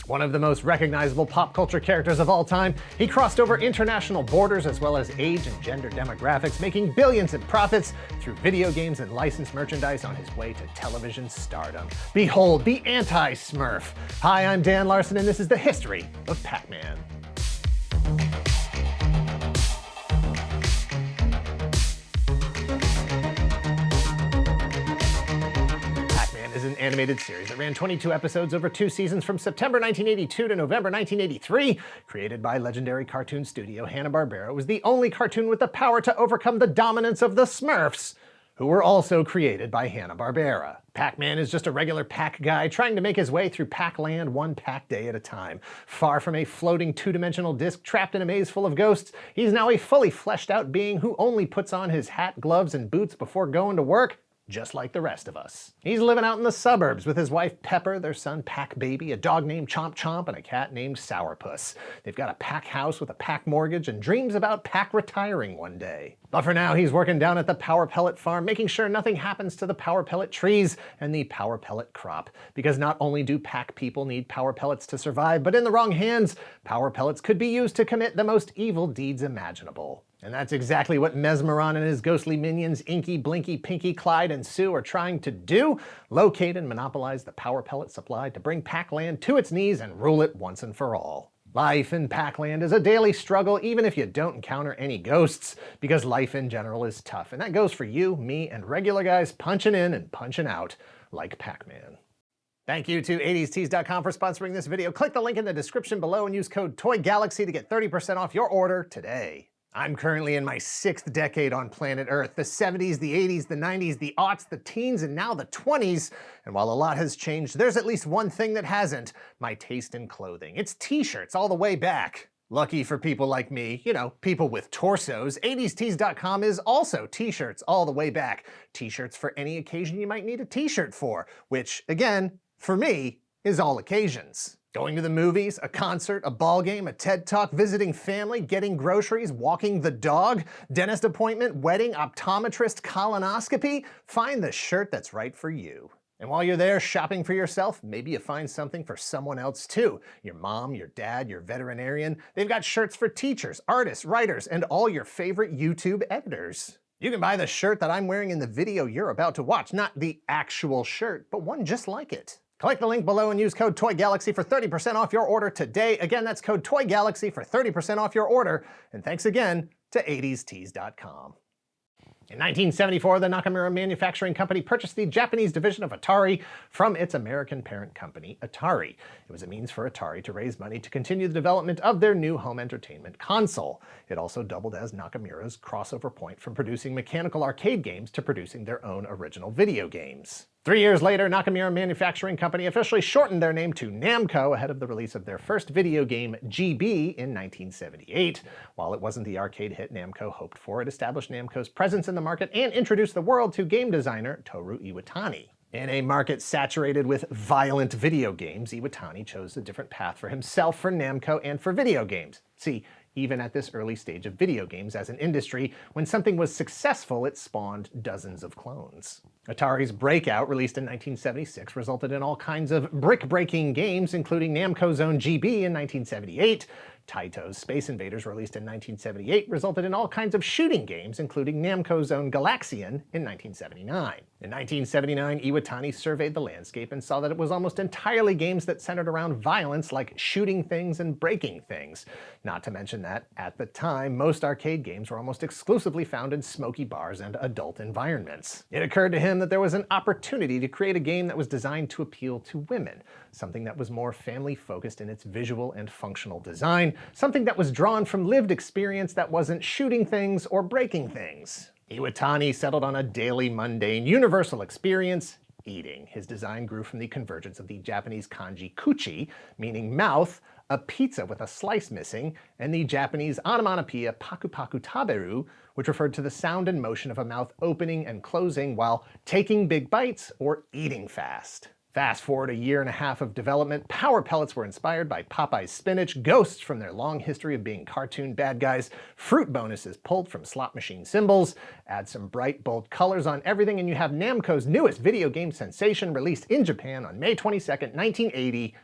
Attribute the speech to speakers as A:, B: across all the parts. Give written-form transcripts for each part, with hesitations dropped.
A: One of the most recognizable pop culture characters of all time, he crossed over international borders as well as age and gender demographics, making billions in profits through video games and licensed merchandise on his way to television stardom. Behold, the anti-Smurf. Hi, I'm Dan Larson, and this is the history of Pac-Man. Is an animated series that ran 22 episodes over 2 seasons from September 1982 to November 1983. Created by legendary cartoon studio Hanna-Barbera, it was the only cartoon with the power to overcome the dominance of the Smurfs, who were also created by Hanna-Barbera. Pac-Man is just a regular Pac guy trying to make his way through Pac-Land one Pac day at a time. Far from a floating two-dimensional disc trapped in a maze full of ghosts, he's now a fully fleshed out being who only puts on his hat, gloves, and boots before going to work, just like the rest of us. He's living out in the suburbs with his wife Pepper, their son Pac Baby, a dog named Chomp Chomp, and a cat named Sourpuss. They've got a Pac house with a Pac mortgage and dreams about Pac retiring one day. But for now, he's working down at the Power Pellet farm, making sure nothing happens to the Power Pellet trees and the Power Pellet crop. Because not only do Pac people need Power Pellets to survive, but in the wrong hands, Power Pellets could be used to commit the most evil deeds imaginable. And that's exactly what Mesmeron and his ghostly minions Inky, Blinky, Pinky, Clyde, and Sue are trying to do: locate and monopolize the Power Pellet supply to bring Pac-Land to its knees and rule it once and for all. Life in Pac-Land is a daily struggle, even if you don't encounter any ghosts, because life in general is tough, and that goes for you, me, and regular guys punching in and punching out like Pac-Man. Thank you to 80stees.com for sponsoring this video. Click the link in the description below and use code TOYGALAXY to get 30% off your order today. I'm currently in my 6th decade on planet Earth. The 70s, the 80s, the 90s, the aughts, the teens, and now the 20s. And while a lot has changed, there's at least one thing that hasn't: my taste in clothing. It's t-shirts all the way back. Lucky for people like me, you know, people with torsos, 80stees.com is also t-shirts all the way back. T-shirts for any occasion you might need a t-shirt for, which, again, for me, is all occasions. Going to the movies, a concert, a ball game, a TED Talk, visiting family, getting groceries, walking the dog, dentist appointment, wedding, optometrist, colonoscopy. Find the shirt that's right for you. And while you're there shopping for yourself, maybe you find something for someone else too. Your mom, your dad, your veterinarian. They've got shirts for teachers, artists, writers, and all your favorite YouTube editors. You can buy the shirt that I'm wearing in the video you're about to watch. Not the actual shirt, but one just like it. Click the link below and use code TOYGALAXY for 30% off your order today. Again, that's code TOYGALAXY for 30% off your order. And thanks again to 80stees.com. In 1974, the Nakamura Manufacturing Company purchased the Japanese division of Atari from its American parent company, Atari. It was a means for Atari to raise money to continue the development of their new home entertainment console. It also doubled as Nakamura's crossover point from producing mechanical arcade games to producing their own original video games. 3 years later, Nakamura Manufacturing Company officially shortened their name to Namco ahead of the release of their first video game, GB, in 1978. While it wasn't the arcade hit Namco hoped for, it established Namco's presence in the market and introduced the world to game designer Toru Iwatani. In a market saturated with violent video games, Iwatani chose a different path for himself, for Namco, and for video games. See, even at this early stage of video games as an industry, when something was successful, it spawned dozens of clones. Atari's Breakout, released in 1976, resulted in all kinds of brick-breaking games, including Namco's own GB in 1978. Taito's Space Invaders, released in 1978, resulted in all kinds of shooting games, including Namco's own Galaxian in 1979. In 1979, Iwatani surveyed the landscape and saw that it was almost entirely games that centered around violence, like shooting things and breaking things. Not to mention that, at the time, most arcade games were almost exclusively found in smoky bars and adult environments. It occurred to him that there was an opportunity to create a game that was designed to appeal to women, something that was more family-focused in its visual and functional design, something that was drawn from lived experience that wasn't shooting things or breaking things. Iwatani settled on a daily, mundane, universal experience: eating. His design grew from the convergence of the Japanese kanji kuchi, meaning mouth, a pizza with a slice missing, and the Japanese onomatopoeia paku paku taberu, which referred to the sound and motion of a mouth opening and closing while taking big bites or eating fast. Fast forward a year and a half of development, Power Pellets were inspired by Popeye's spinach, ghosts from their long history of being cartoon bad guys, fruit bonuses pulled from slot machine symbols, add some bright, bold colors on everything, and you have Namco's newest video game sensation, released in Japan on May 22nd, 1980,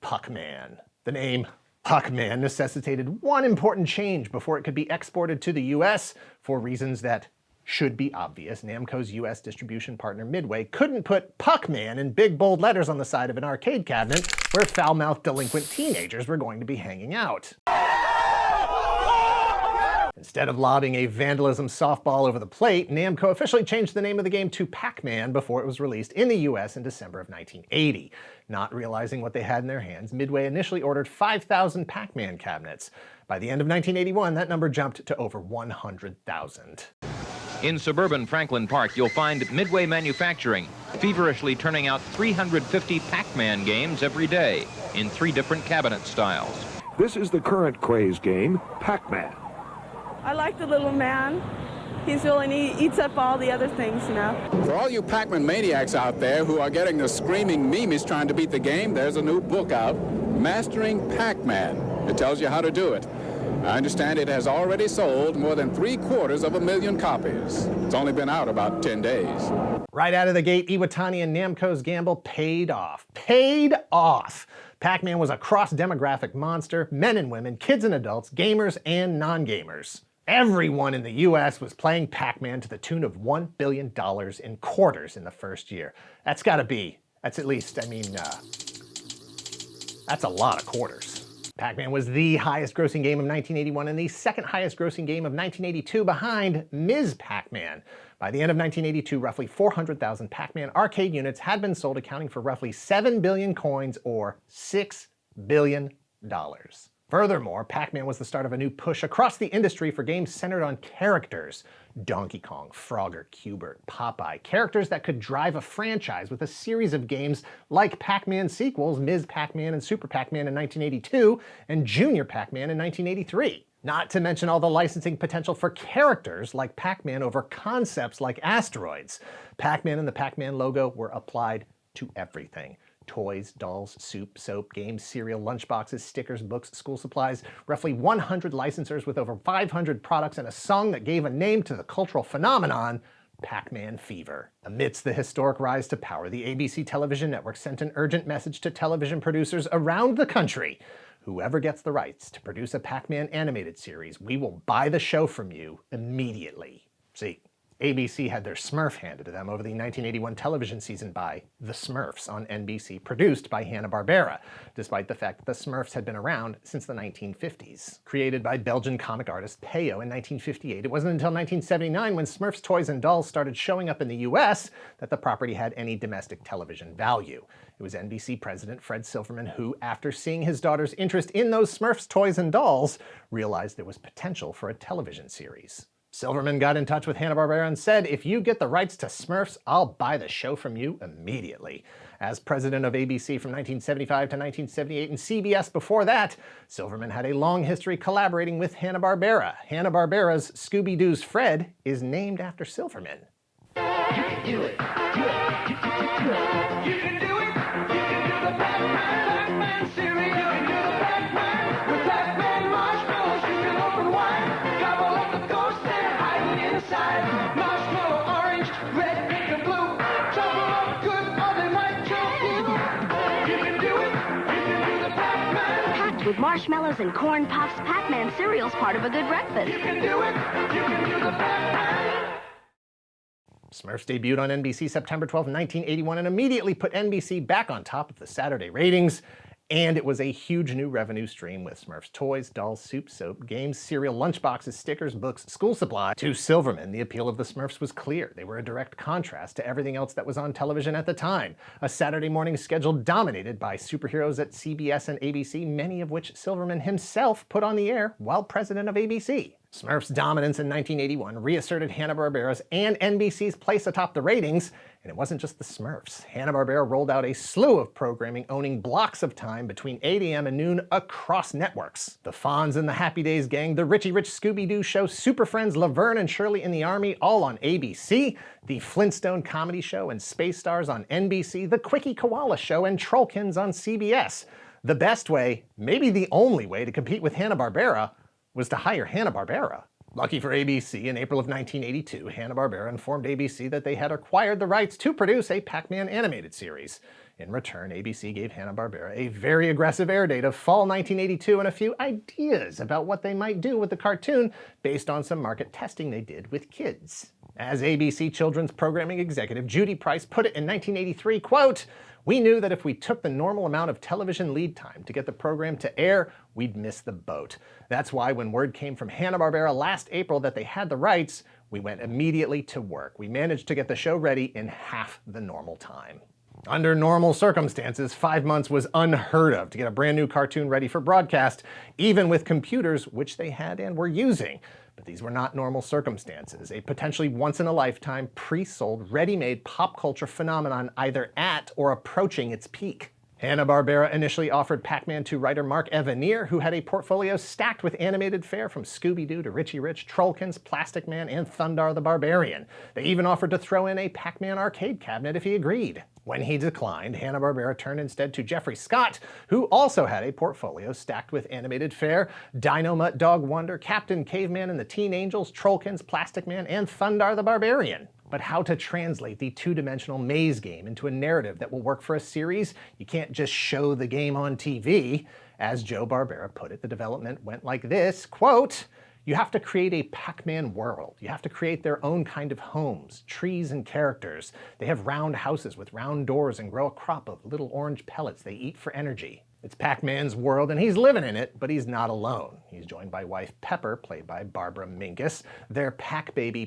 A: Pac-Man. The name Pac-Man necessitated one important change before it could be exported to the US for reasons that should be obvious. Namco's US distribution partner Midway couldn't put Pac-Man in big bold letters on the side of an arcade cabinet where foul-mouthed delinquent teenagers were going to be hanging out. Instead of lobbing a vandalism softball over the plate, Namco officially changed the name of the game to Pac-Man before it was released in the US in December of 1980. Not realizing what they had in their hands, Midway initially ordered 5,000 Pac-Man cabinets. By the end of 1981, that number jumped to over 100,000.
B: In suburban Franklin Park, you'll find Midway Manufacturing feverishly turning out 350 Pac-Man games every day in 3 different cabinet styles.
C: This is the current craze game, Pac-Man.
D: I like the little man. He's really neat. He eats up all the other things, you know.
E: For all you Pac-Man maniacs out there who are getting the screaming memes trying to beat the game, there's a new book out, Mastering Pac-Man. It tells you how to do it. I understand it has already sold more than 750,000 copies. It's only been out about 10 days.
A: Right out of the gate, Iwatani and Namco's gamble paid off. Paid off! Pac-Man was a cross-demographic monster, men and women, kids and adults, gamers and non-gamers. Everyone in the US was playing Pac-Man to the tune of $1 billion in quarters in the first year. That's at least, that's a lot of quarters. Pac-Man was the highest grossing game of 1981 and the second highest grossing game of 1982 behind Ms. Pac-Man. By the end of 1982, roughly 400,000 Pac-Man arcade units had been sold, accounting for roughly 7 billion coins or $6 billion. Furthermore, Pac-Man was the start of a new push across the industry for games centered on characters. Donkey Kong, Frogger, Q*bert, Popeye, characters that could drive a franchise with a series of games like Pac-Man sequels, Ms. Pac-Man and Super Pac-Man in 1982, and Junior Pac-Man in 1983. Not to mention all the licensing potential for characters like Pac-Man over concepts like asteroids. Pac-Man and the Pac-Man logo were applied to everything. Toys, dolls, soup, soap, games, cereal, lunchboxes, stickers, books, school supplies, roughly 100 licensors with over 500 products, and a song that gave a name to the cultural phenomenon, Pac-Man Fever. Amidst the historic rise to power, the ABC television network sent an urgent message to television producers around the country. Whoever gets the rights to produce a Pac-Man animated series, we will buy the show from you immediately. See, ABC had their Smurf handed to them over the 1981 television season by The Smurfs on NBC, produced by Hanna-Barbera, despite the fact that the Smurfs had been around since the 1950s. Created by Belgian comic artist Peyo in 1958, it wasn't until 1979 when Smurfs toys and dolls started showing up in the US that the property had any domestic television value. It was NBC president Fred Silverman who, after seeing his daughter's interest in those Smurfs toys and dolls, realized there was potential for a television series. Silverman got in touch with Hanna-Barbera and said, "If you get the rights to Smurfs, I'll buy the show from you immediately." As president of ABC from 1975 to 1978 and CBS before that, Silverman had a long history collaborating with Hanna-Barbera. Hanna-Barbera's Scooby-Doo's Fred is named after Silverman.
F: You can do it. You can do it. You can do the Pac-Man cereal. You can do the Pac-Man with Pac-Man marshmallows. You can open wide, gobble up the ghost and hide it inside. Marshmallow orange, red, pink, and blue. Trouble up good or they might kill you. You can do it. You can do the Pac-Man.
G: Packed with marshmallows and corn puffs, Pac-Man cereal's part of a good breakfast.
F: You can do it. You can do the Pac-Man.
A: Smurfs debuted on NBC September 12, 1981, and immediately put NBC back on top of the Saturday ratings. And it was a huge new revenue stream with Smurfs toys, dolls, soup, soap, games, cereal, lunchboxes, stickers, books, school supply. To Silverman, the appeal of the Smurfs was clear. They were a direct contrast to everything else that was on television at the time. A Saturday morning schedule dominated by superheroes at CBS and ABC, many of which Silverman himself put on the air while president of ABC. Smurfs' dominance in 1981 reasserted Hanna-Barbera's and NBC's place atop the ratings, and it wasn't just the Smurfs. Hanna-Barbera rolled out a slew of programming owning blocks of time between 8 a.m. and noon across networks. The Fonz and the Happy Days Gang, the Richie Rich Scooby-Doo Show, Super Friends, Laverne and Shirley in the Army, all on ABC, the Flintstone Comedy Show and Space Stars on NBC, the Quickie Koala Show and Trollkins on CBS. The best way, maybe the only way to compete with Hanna-Barbera was to hire Hanna-Barbera. Lucky for ABC, in April of 1982, Hanna-Barbera informed ABC that they had acquired the rights to produce a Pac-Man animated series. In return, ABC gave Hanna-Barbera a very aggressive air date of fall 1982 and a few ideas about what they might do with the cartoon based on some market testing they did with kids. As ABC children's programming executive Judy Price put it in 1983, quote, "We knew that if we took the normal amount of television lead time to get the program to air, we'd miss the boat. That's why when word came from Hanna-Barbera last April that they had the rights, we went immediately to work. We managed to get the show ready in half the normal time." Under normal circumstances, 5 months was unheard of to get a brand new cartoon ready for broadcast, even with computers which they had and were using. But these were not normal circumstances, a potentially once-in-a-lifetime, pre-sold, ready-made pop culture phenomenon either at or approaching its peak. Hanna-Barbera initially offered Pac-Man to writer Mark Evanier, who had a portfolio stacked with animated fare from Scooby-Doo to Richie Rich, Trollkins, Plastic Man, and Thundar the Barbarian. They even offered to throw in a Pac-Man arcade cabinet if he agreed. When he declined, Hanna-Barbera turned instead to Jeffrey Scott, who also had a portfolio stacked with animated fare, Dino Mutt Dog Wonder, Captain Caveman and the Teen Angels, Trollkins, Plastic Man, and Thundar the Barbarian. But how to translate the two-dimensional maze game into a narrative that will work for a series? You can't just show the game on TV. As Joe Barbera put it, the development went like this, quote, "You have to create a Pac-Man world. You have to create their own kind of homes, trees and characters. They have round houses with round doors and grow a crop of little orange pellets they eat for energy. It's Pac-Man's world and he's living in it, but he's not alone. He's joined by wife Pepper, played by Barbara Minkus, their Pac-Baby,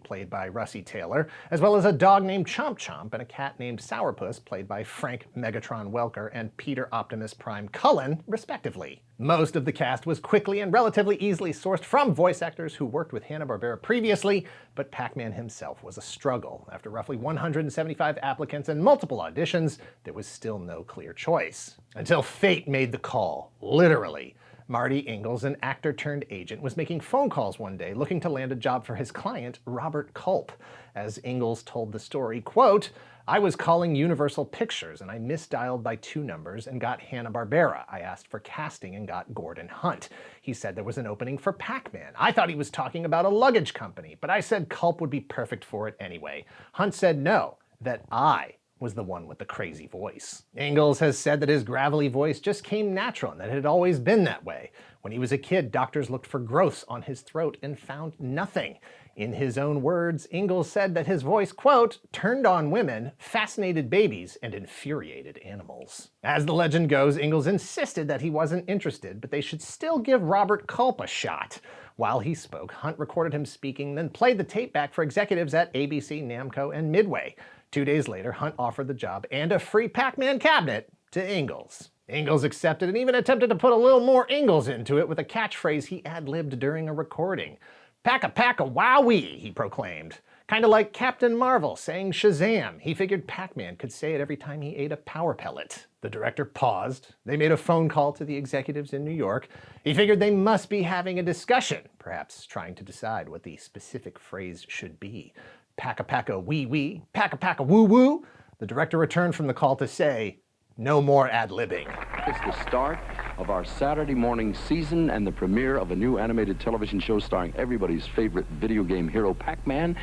A: played by Russie Taylor, as well as a dog named Chomp Chomp and a cat named Sourpuss, played by Frank Megatron Welker and Peter Optimus Prime Cullen, respectively. Most of the cast was quickly and relatively easily sourced from voice actors who worked with Hanna-Barbera previously, but Pac-Man himself was a struggle. After roughly 175 applicants and multiple auditions, there was still no clear choice. Until fate made the call, literally. Marty Ingalls, an actor-turned-agent, was making phone calls one day looking to land a job for his client, Robert Culp. As Ingalls told the story, quote, "I was calling Universal Pictures and I misdialed by 2 numbers and got Hanna-Barbera. I asked for casting and got Gordon Hunt. He said there was an opening for Pac-Man. I thought he was talking about a luggage company, but I said Culp would be perfect for it anyway. Hunt said no, that I was the one with the crazy voice." Ingalls has said that his gravelly voice just came natural and that it had always been that way. When he was a kid, doctors looked for growths on his throat and found nothing. In his own words, Ingalls said that his voice, quote, "turned on women, fascinated babies, and infuriated animals." As the legend goes, Ingalls insisted that he wasn't interested, but they should still give Robert Culp a shot. While he spoke, Hunt recorded him speaking, then played the tape back for executives at ABC, Namco, and Midway. 2 days later, Hunt offered the job and a free Pac-Man cabinet to Ingalls. Ingalls accepted and even attempted to put a little more Ingalls into it with a catchphrase he ad-libbed during a recording. "Pack-a-pack-a wowee," he proclaimed. Kinda like Captain Marvel saying Shazam. He figured Pac-Man could say it every time he ate a power pellet. The director paused. They made a phone call to the executives in New York. He figured they must be having a discussion, perhaps trying to decide what the specific phrase should be. "Pack-a-pack-a wee-wee, pack-a-pack-a woo-woo." The director returned from the call to say, "No more ad-libbing."
H: It's the start of our Saturday morning season and the premiere of a new animated television show starring everybody's favorite video game hero, Pac-Man.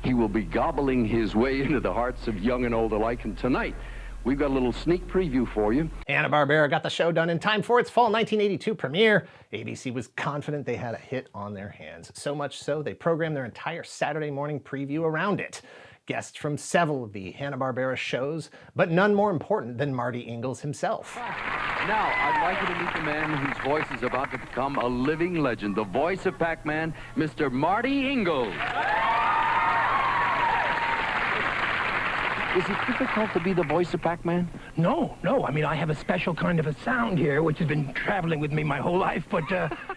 H: He will be gobbling his way into the hearts of young and old alike, and tonight we've got a little sneak preview for you.
A: Hanna-Barbera got the show done in time for its fall 1982 premiere. ABC was confident they had a hit on their hands, so much so they programmed their entire Saturday morning preview around it. Guests from several of the Hanna-Barbera shows, but none more important than Marty Ingalls himself.
H: Now, I'd like you to meet the man whose voice is about to become a living legend, the voice of Pac-Man, Mr. Marty Ingalls. Is it difficult to be the voice of Pac-Man?
I: No. I mean, I have a special kind of a sound here, which has been traveling with me my whole life, but,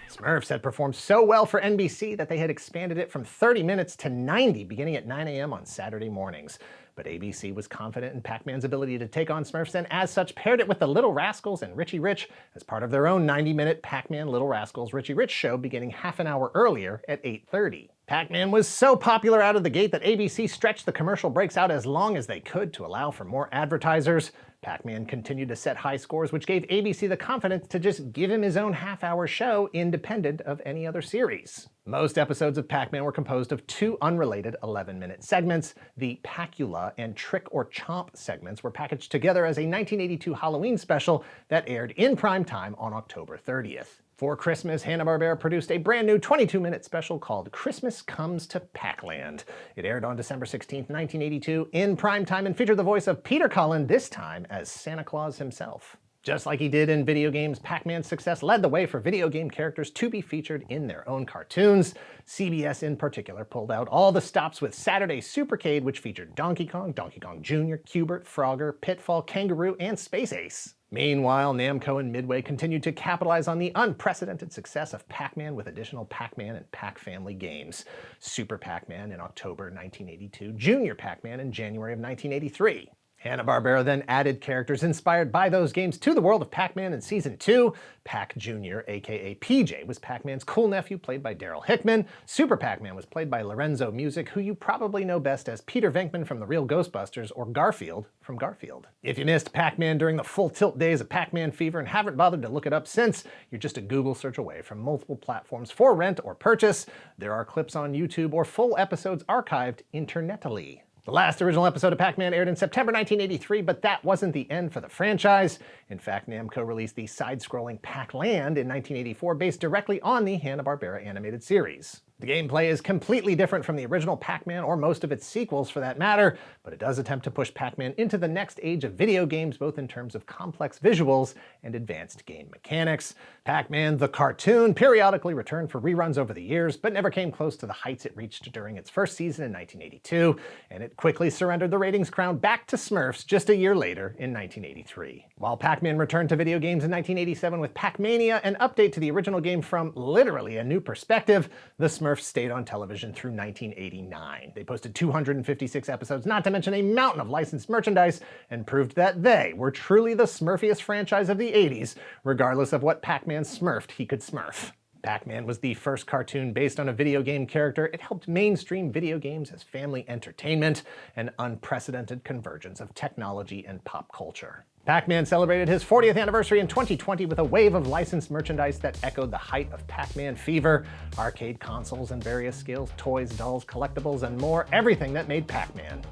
A: SMURFS had performed so well for NBC that they had expanded it from 30 minutes to 90 beginning at 9 a.m. on Saturday mornings. But ABC was confident in Pac-Man's ability to take on SMURFS and as such paired it with the Little Rascals and Richie Rich as part of their own 90-minute Pac-Man Little Rascals Richie Rich show beginning half an hour earlier at 8:30. Pac-Man was so popular out of the gate that ABC stretched the commercial breaks out as long as they could to allow for more advertisers. Pac-Man continued to set high scores, which gave ABC the confidence to just give him his own half-hour show independent of any other series. Most episodes of Pac-Man were composed of two unrelated 11-minute segments. The Pacula and Trick or Chomp segments were packaged together as a 1982 Halloween special that aired in prime time on October 30th. For Christmas, Hanna-Barbera produced a brand new 22-minute special called Christmas Comes to Pac-Land. It aired on December 16, 1982 in prime time and featured the voice of Peter Cullen, this time as Santa Claus himself. Just like he did in video games, Pac-Man's success led the way for video game characters to be featured in their own cartoons. CBS in particular pulled out all the stops with Saturday Supercade, which featured Donkey Kong, Donkey Kong Jr., Q*bert, Frogger, Pitfall, Kangaroo, and Space Ace. Meanwhile, Namco and Midway continued to capitalize on the unprecedented success of Pac-Man with additional Pac-Man and Pac-Family games. Super Pac-Man in October 1982, Junior Pac-Man in January of 1983. Hanna-Barbera then added characters inspired by those games to the world of Pac-Man in Season 2. Pac Jr., aka PJ, was Pac-Man's cool nephew played by Daryl Hickman. Super Pac-Man was played by Lorenzo Music, who you probably know best as Peter Venkman from The Real Ghostbusters or Garfield from Garfield. If you missed Pac-Man during the full tilt days of Pac-Man fever and haven't bothered to look it up since, you're just a Google search away from multiple platforms for rent or purchase. There are clips on YouTube or full episodes archived internetally. The last original episode of Pac-Man aired in September 1983, but that wasn't the end for the franchise. In fact, Namco released the side-scrolling Pac-Land in 1984 based directly on the Hanna-Barbera animated series. The gameplay is completely different from the original Pac-Man or most of its sequels for that matter, but it does attempt to push Pac-Man into the next age of video games both in terms of complex visuals and advanced game mechanics. Pac-Man the cartoon periodically returned for reruns over the years, but never came close to the heights it reached during its first season in 1982, and it quickly surrendered the ratings crown back to SMURFS just a year later in 1983. While Pac-Man returned to video games in 1987 with Pac-Mania, an update to the original game from literally a new perspective, the SMURFS stayed on television through 1989. They posted 256 episodes, not to mention a mountain of licensed merchandise, and proved that they were truly the smurfiest franchise of the 80s, regardless of what Pac-Man smurfed he could smurf. Pac-Man was the first cartoon based on a video game character. It helped mainstream video games as family entertainment, an unprecedented convergence of technology and pop culture. Pac-Man celebrated his 40th anniversary in 2020 with a wave of licensed merchandise that echoed the height of Pac-Man fever. Arcade consoles and various scales, toys, dolls, collectibles, and more. Everything that made Pac-Man,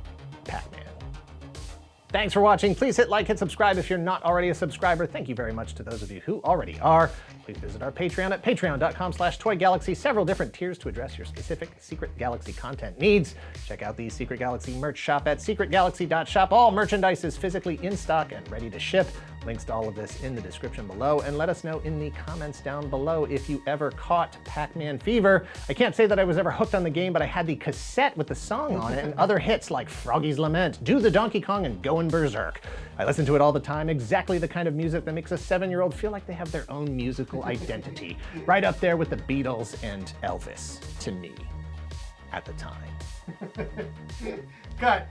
A: Pac-Man. Thanks for watching. Please hit like, hit subscribe if you're not already a subscriber. Thank you very much to those of you who already are. Please visit our Patreon at patreon.com/toygalaxy. Several different tiers to address your specific Secret Galaxy content needs. Check out the Secret Galaxy merch shop at secretgalaxy.shop. All merchandise is physically in stock and ready to ship. Links to all of this in the description below, and let us know in the comments down below if you ever caught Pac-Man fever. I can't say that I was ever hooked on the game, but I had the cassette with the song on it and other hits like Froggy's Lament, Do the Donkey Kong, and Goin' Berserk. I listen to it all the time, exactly the kind of music that makes a 7-year-old feel like they have their own musical identity. Right up there with the Beatles and Elvis, to me, at the time. Cut.